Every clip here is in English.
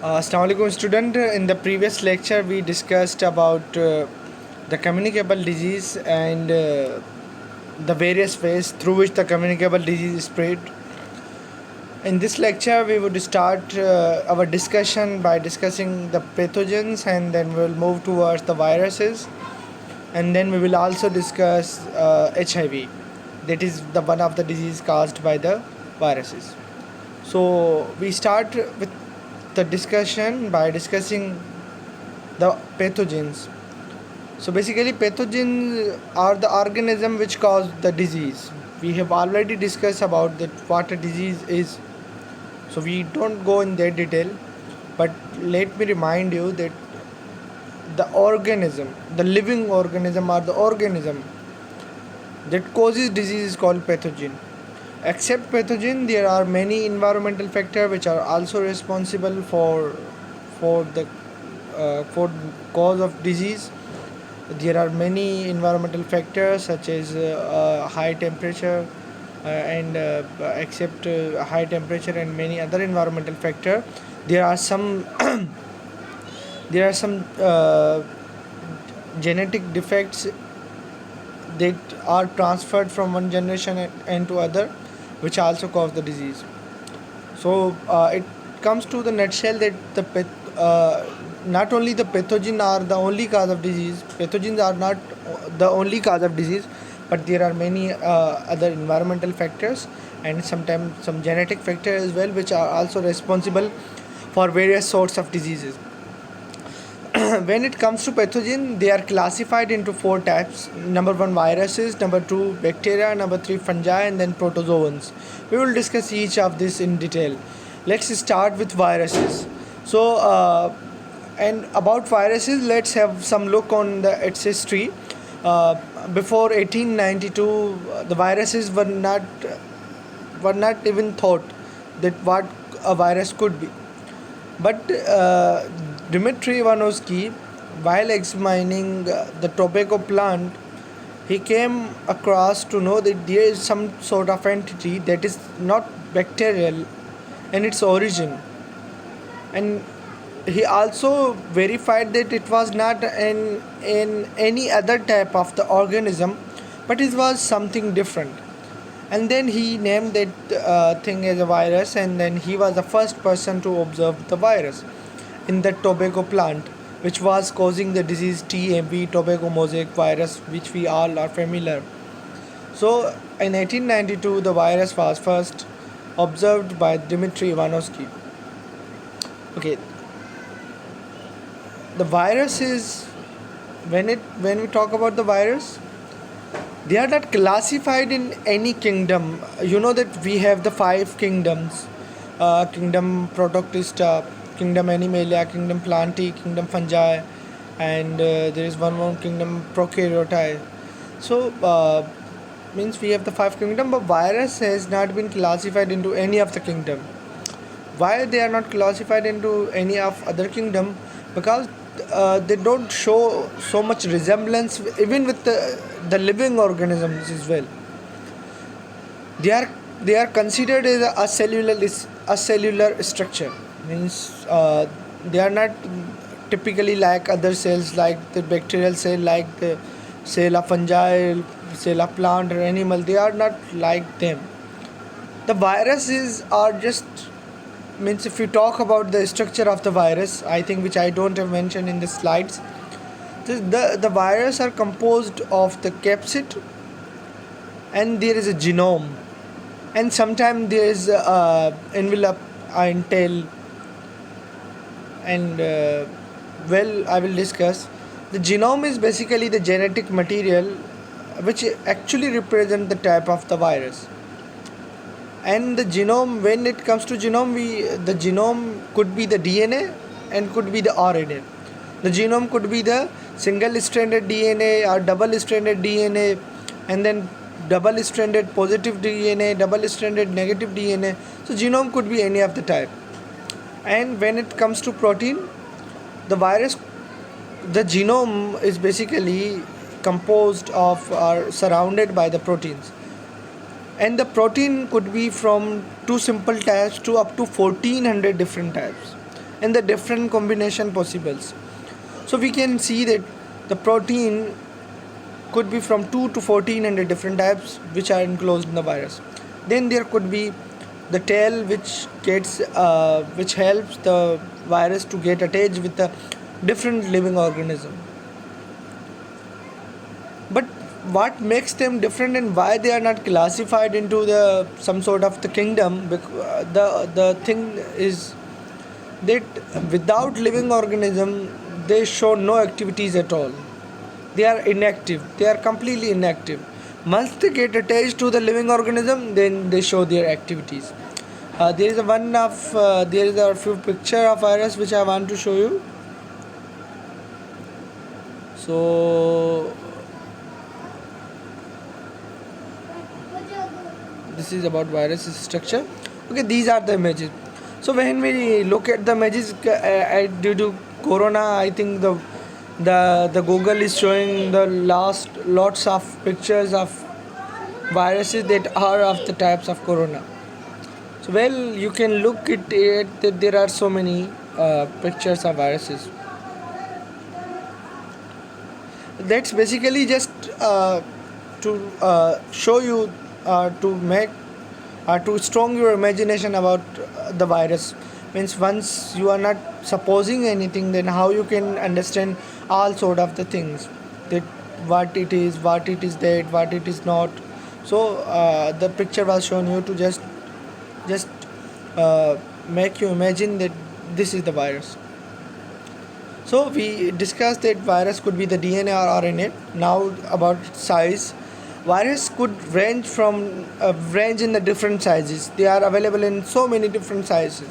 Assalamu alaikum student. In the previous lecture we discussed about the communicable disease and the various ways through which the communicable disease is spread. In this lecture we would start our discussion by discussing the pathogens, and then we will move towards the viruses, and then we will also discuss HIV, that is the one of the disease caused by the viruses. So we start with the discussion by discussing the pathogens. So basically pathogens are the organism which cause the disease. We have already discussed about that what a disease is, so we don't go in that detail, but let me remind you that the organism, the living organism, or the organism that causes disease is called pathogen. Except pathogen, there are many environmental factors which are also responsible for the cause of disease. There are many environmental factors such as high temperature and except high temperature and many other environmental factors. There are some there are some genetic defects that are transferred from one generation and to other, which also cause the disease. So it comes to the nutshell that not only the pathogen are the only cause of disease. Pathogens are not the only cause of disease, but there are many other environmental factors and sometimes some genetic factors as well, which are also responsible for various sorts of diseases. When it comes to pathogen, they are classified into four types. Number one, viruses. Number two, bacteria. Number three, fungi, and then protozoans. We will discuss each of this in detail. Let's start with viruses. So and about viruses, let's have some look on its history. Before 1892, the viruses were not even thought that what a virus could be. But Dmitry Ivanovsky, while examining the tobacco plant, he came across to know that there is some sort of entity that is not bacterial in its origin, and he also verified that it was not in any other type of the organism, but it was something different. And then he named that thing as a virus, and then he was the first person to observe the virus in the tobacco plant, which was causing the disease TMV, tobacco mosaic virus, which we all are familiar. So in 1892 the virus was first observed by Dmitry Ivanovsky. Okay, the virus is, when we talk about the virus, they are not classified in any kingdom. You know that we have the five kingdoms: kingdom Protoctista, kingdom Animalia, kingdom Plantae, kingdom Fungi, and there is one more kingdom Prokaryote. So means we have the five kingdom, but virus has not been classified into any of the kingdom. Why they are not classified into any of other kingdom? Because they don't show so much resemblance even with the living organisms as well. They are considered as a cellular structure. Means they are not typically like other cells, like the bacterial cell, like the cell of fungi, cell of plant or animal. They are not like them. The viruses are just, means if you talk about the structure of the virus, I think, which I don't have mentioned in the slides, the virus are composed of the capsid, and there is a genome, and sometimes there is a envelope in tail, and well, I will discuss. The genome is basically the genetic material which actually represent the type of the virus. And the genome, when it comes to genome, the genome could be the DNA and could be the RNA. The genome could be the single stranded DNA or double stranded DNA, and then double stranded positive DNA, double stranded negative DNA. So genome could be any of the type. And when it comes to protein, the virus, the genome is basically composed of or surrounded by the proteins, and the protein could be from two simple types to up to 1400 different types. and the different combination possibles. So we can see that the protein could be from 2 to 1400 different types which are enclosed in the virus. Then there could be the tail which helps the virus to get attached with the different living organism. But what makes them different and why they are not classified into the some sort of the kingdom, the thing is that without living organism they show no activities at all. They are inactive, they are completely inactive. Once they get attached to the living organism, then they show their activities. There is a few picture of virus which I want to show you. So this is about virus structure. Okay, these are the images. So when we look at the images due to corona, I think the Google is showing the last lots of pictures of viruses that are of the types of corona. So well, you can look at it that there are so many pictures of viruses. That's basically just to show you to make to strong your imagination about the virus. Means once you are not supposing anything, then how you can understand all sort of the things, that what it is that what it is not. So the picture was shown you to just make you imagine that this is the virus. So we discussed that virus could be the DNA or RNA. Now about size, virus could range in the different sizes. They are available in so many different sizes.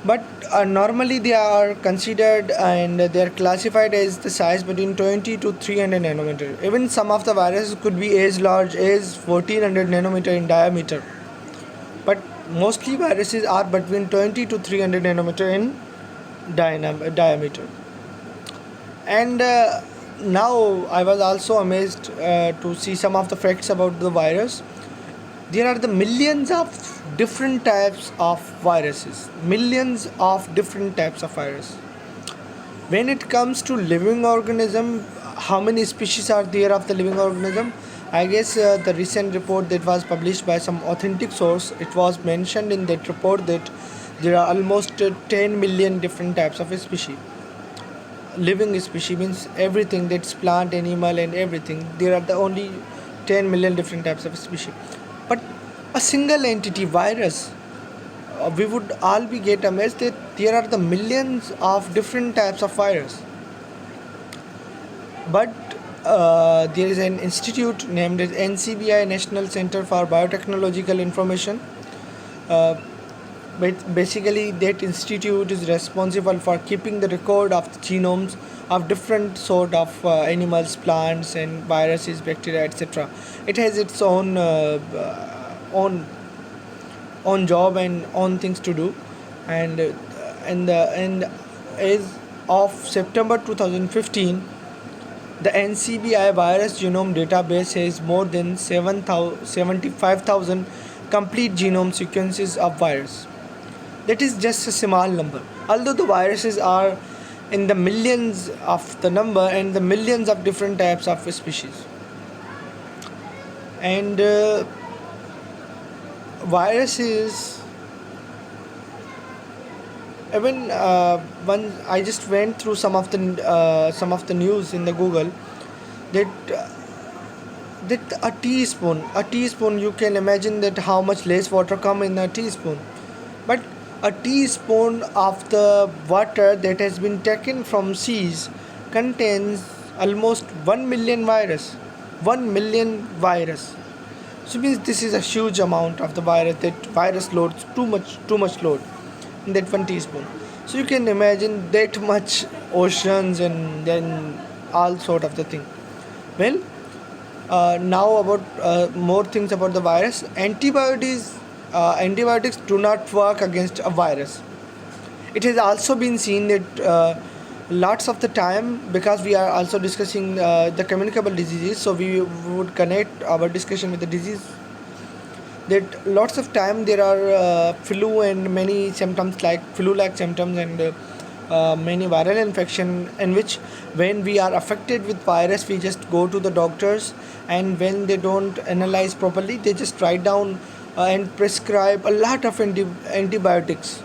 But normally they are considered and they are classified as the size between 20 to 300 nanometer. Even some of the viruses could be as large as 1400 nanometer in diameter. But mostly viruses are between 20 to 300 nanometer in diameter. And now I was also amazed to see some of the facts about the virus. There are the millions of different types of viruses, millions of different types of virus. When it comes to living organism, how many species are there of the living organism? I guess the recent report that was published by some authentic source, it was mentioned in that report that there are almost 10 million different types of species. Living species means everything that's plant, animal, and everything. There are the only 10 million different types of species. But a single entity virus, we would all be get amazed that there are the millions of different types of virus. But there is an institute named as NCBI, National Center for Biotechnological Information. Uh, but basically that institute is responsible for keeping the record of the genomes of different sort of animals, plants, and viruses, bacteria, etc. It has its own own job and own things to do. And as of September 2015, the NCBI virus genome database has more than 75,000 complete genome sequences of virus. That is just a small number. Although the viruses are in the millions of the number and the millions of different types of species. And viruses, even one I just went through some of the news in the Google that a teaspoon, you can imagine that how much less water come in a teaspoon. But a teaspoon of the water that has been taken from seas contains almost 1 million virus. 1 million virus. So means this is a huge amount of the virus, that virus loads too much load in that 1 teaspoon. So you can imagine that much oceans and then all sort of the thing. Well, now about more things about the virus. Antibiotics do not work against a virus. It has also been seen that lots of the time, because we are also discussing the communicable diseases, so we would connect our discussion with the disease. that lots of time there are flu and many symptoms like flu-like symptoms and many viral infection, in which when we are affected with virus we just go to the doctors, and when they don't analyze properly they just write down and prescribe a lot of antibiotics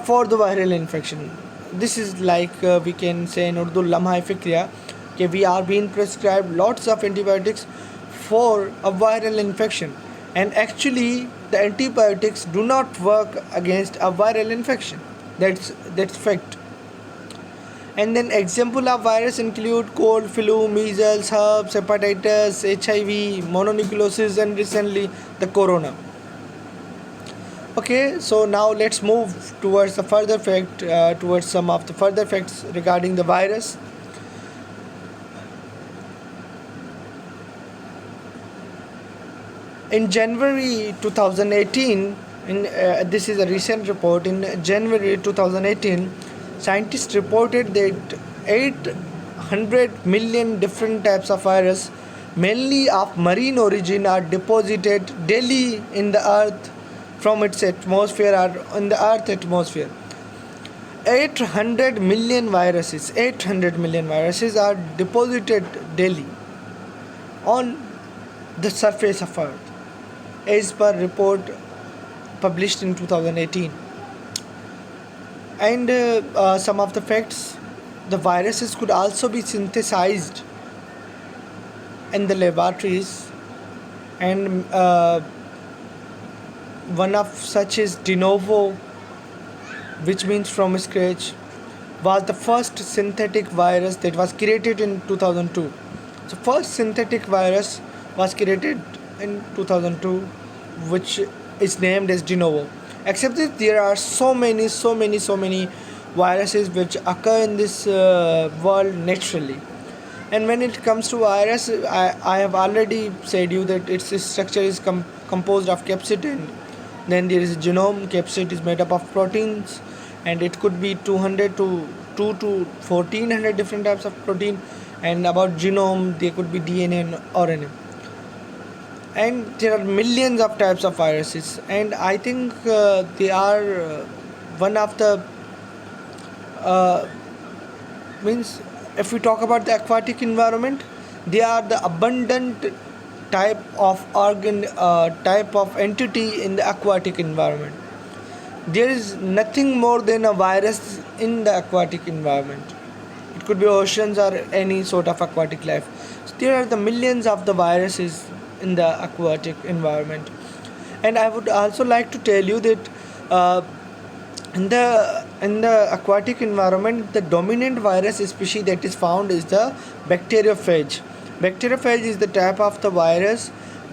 for the viral infection. This is like we can say in Urdu lamha fikriya कि we are being prescribed lots of antibiotics for a viral infection, and actually the antibiotics do not work against a viral infection. That's fact. And then example of virus include cold, flu, measles, herpes, hepatitis, HIV, mononucleosis, and recently the corona. Okay, so now let's move towards the further fact, towards some of the further facts regarding the virus. In January 2018, this is a recent report. In January 2018, scientists reported that 800 million different types of virus, mainly of marine origin, are deposited daily in the earth from its atmosphere or in the earth atmosphere. 800 million viruses are deposited daily on the surface of earth, as per report published in 2018. And some of the facts: the viruses could also be synthesized in the laboratories, and one of such is de novo, which means from scratch, was the first synthetic virus that was created in 2002. So first synthetic virus was created in 2002, which is named as de novo. Except that there are so many viruses which occur in this world naturally. And when it comes to virus, I have already said you that its structure is composed of capsid, and then there is genome. Capsid is made up of proteins, and it could be 200 to 2 to 1400 different types of protein. And about genome, there could be DNA and RNA. And there are millions of types of viruses, and I think they are one of the means if we talk about the aquatic environment, they are the abundant type of type of entity in the aquatic environment. There is nothing more than a virus in the aquatic environment. It could be oceans or any sort of aquatic life. So there are the millions of the viruses in the aquatic environment. And I would also like to tell you that in the aquatic environment, the dominant virus species that is found is the bacteriophage. Bacteriophage is the type of the virus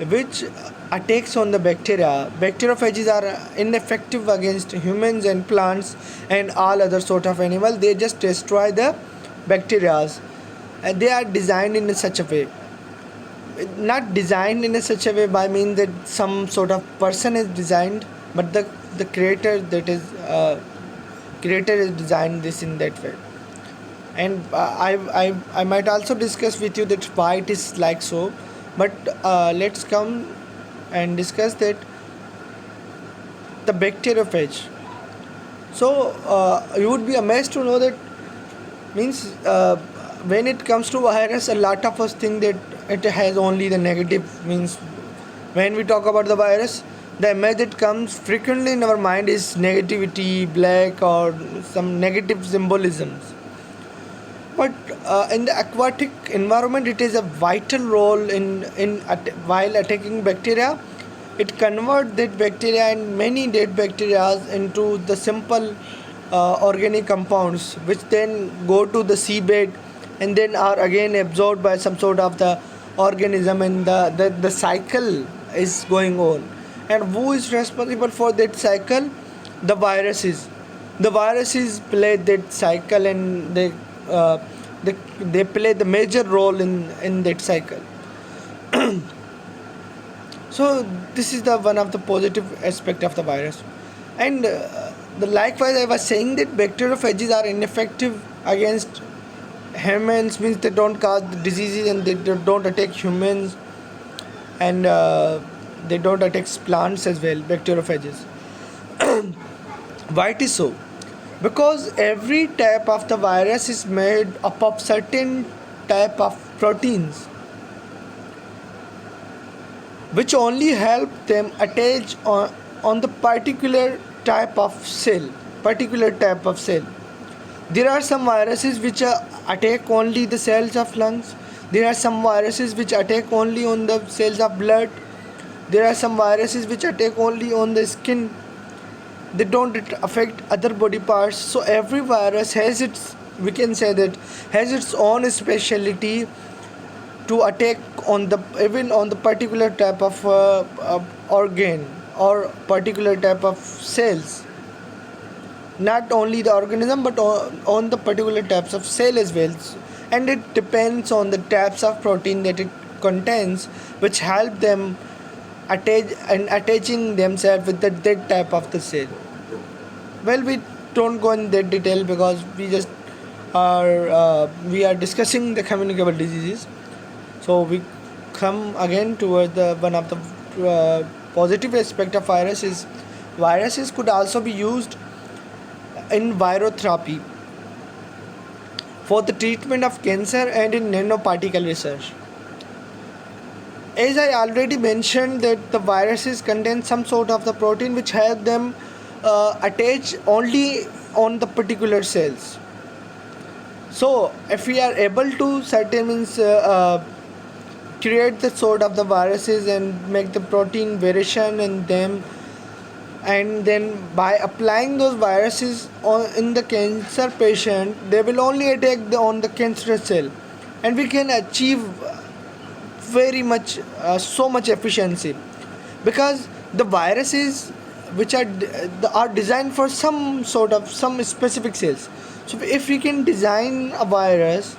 which attacks on the bacteria. Bacteriophages are ineffective against humans and plants and all other sort of animals. They just destroy the bacteria, and they are designed in such a way. Not designed in such a way by means that some sort of person is designed, but the creator that is creator is designed this in that way. And I might also discuss with you that why it is like so, but let's come and discuss that the bacteriophage. So you would be amazed to know that means when it comes to virus, a lot of us think that it has only the negative. Means when we talk about the virus, the image that comes frequently in our mind is negativity, black, or some negative symbolisms. But in the aquatic environment, it is a vital role while attacking bacteria. It converts that bacteria and many dead bacteria into the simple organic compounds, which then go to the seabed and then are again absorbed by some sort of the organism, and the cycle is going on. And who is responsible for that cycle? The viruses. The viruses play that cycle, and they play the major role in that cycle. So this is the one of the positive aspect of the virus. And the likewise I was saying that bacteriophages are ineffective against humans, means they don't cause the diseases and they don't attack humans. And they don't attack plants as well, bacteriophages. Why it is so? Because every type of the virus is made up of certain type of proteins which only help them attach on the particular type of cell. There are some viruses which attack only the cells of lungs. There are some viruses which attack only on the cells of blood. There are some viruses which attack only on the skin. They don't affect other body parts. So every virus has its, we can say that, has its own specialty to attack on the, even on the particular type of organ or particular type of cells. Not only the organism but on the particular types of cell as well. And it depends on the types of protein that it contains, which help them attaching themselves with that type of the cell. Well, we don't go in that detail because we are discussing the communicable diseases. So we come again toward the one of the positive aspect of viruses. Viruses could also be used in virotherapy for the treatment of cancer and in nanoparticle research. As I already mentioned that the viruses contain some sort of the protein which help them attach only on the particular cells. So if we are able to create the sort of the viruses and make the protein variation in them, and then by applying those viruses in the cancer patient, they will only attack on the cancerous cell, and we can achieve very much so much efficiency, because the viruses which are designed for some specific cells. So if we can design a virus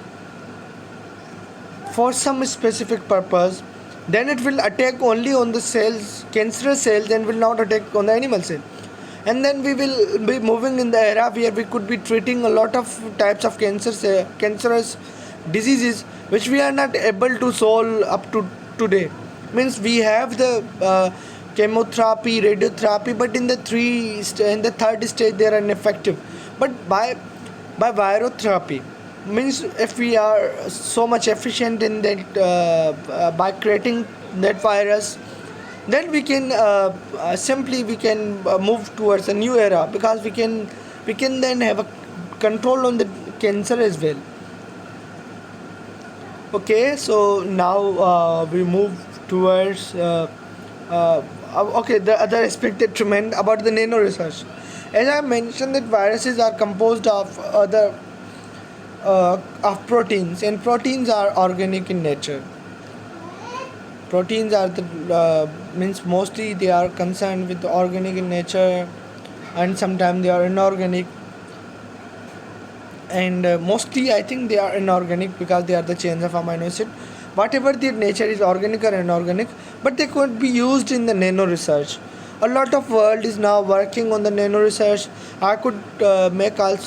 for some specific purpose, then it will attack only on the cells, cancerous cells, and will not attack on the animal cell. And then we will be moving in the era where we could be treating a lot of types of cancerous diseases which we are not able to solve up to today. Means we have the chemotherapy, radiotherapy, but in the third stage they are ineffective. But by virotherapy, means if we are so much efficient in that by creating that virus, then we can simply we can move towards a new era, because we can then have a control on the cancer as well. Okay, so now we move towards okay, the other aspect that remained about the nano research. As I mentioned, that viruses are composed of proteins, and proteins are organic in nature. Proteins are the means mostly they are concerned with organic in nature, and sometimes they are inorganic, and mostly I think they are inorganic because they are the chains of amino acid. Whatever their nature is, organic or inorganic, but they could be used in the nano research. A lot of world is now working on the nano research. I could make a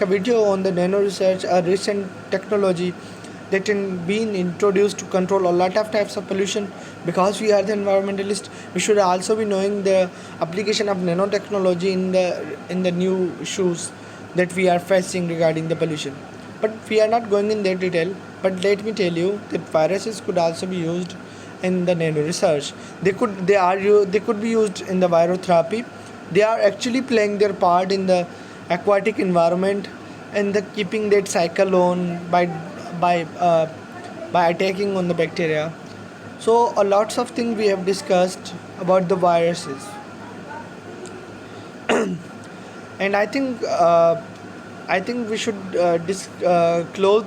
video on the nano research, a recent technology that can be introduced to control a lot of types of pollution. Because we are the environmentalist, we should also be knowing the application of nanotechnology in the new issues that we are facing regarding the pollution. But we are not going in that detail. But let me tell you that viruses could also be used in the nano research. They could be used in the virotherapy. They are actually playing their part in the aquatic environment, and the keeping that cycle on by attacking on the bacteria. So a lots of things we have discussed about the viruses. And I think we should close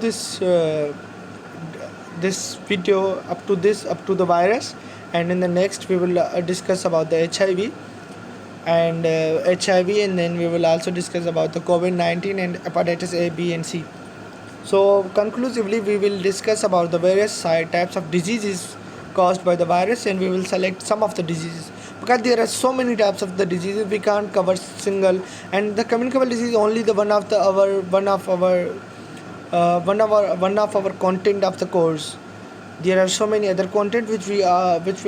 this video up to the virus, and in the next we will discuss about the HIV, and and then we will also discuss about the COVID-19 and hepatitis A, B, and C. So conclusively, we will discuss about the various types of diseases caused by the virus, and we will select some of the diseases, because there are so many types of the diseases we can't cover single. And the communicable disease is only the one of our content of the course. There are so many other content which we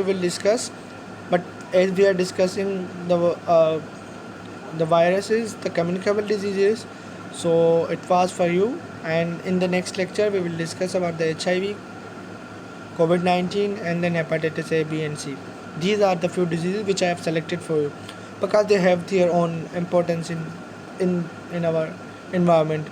will discuss, but as we are discussing the viruses, the communicable diseases, so it was for you. And in the next lecture, we will discuss about the HIV, COVID-19, and then hepatitis A, B, and C. These are the few diseases which I have selected for you because they have their own importance in our environment.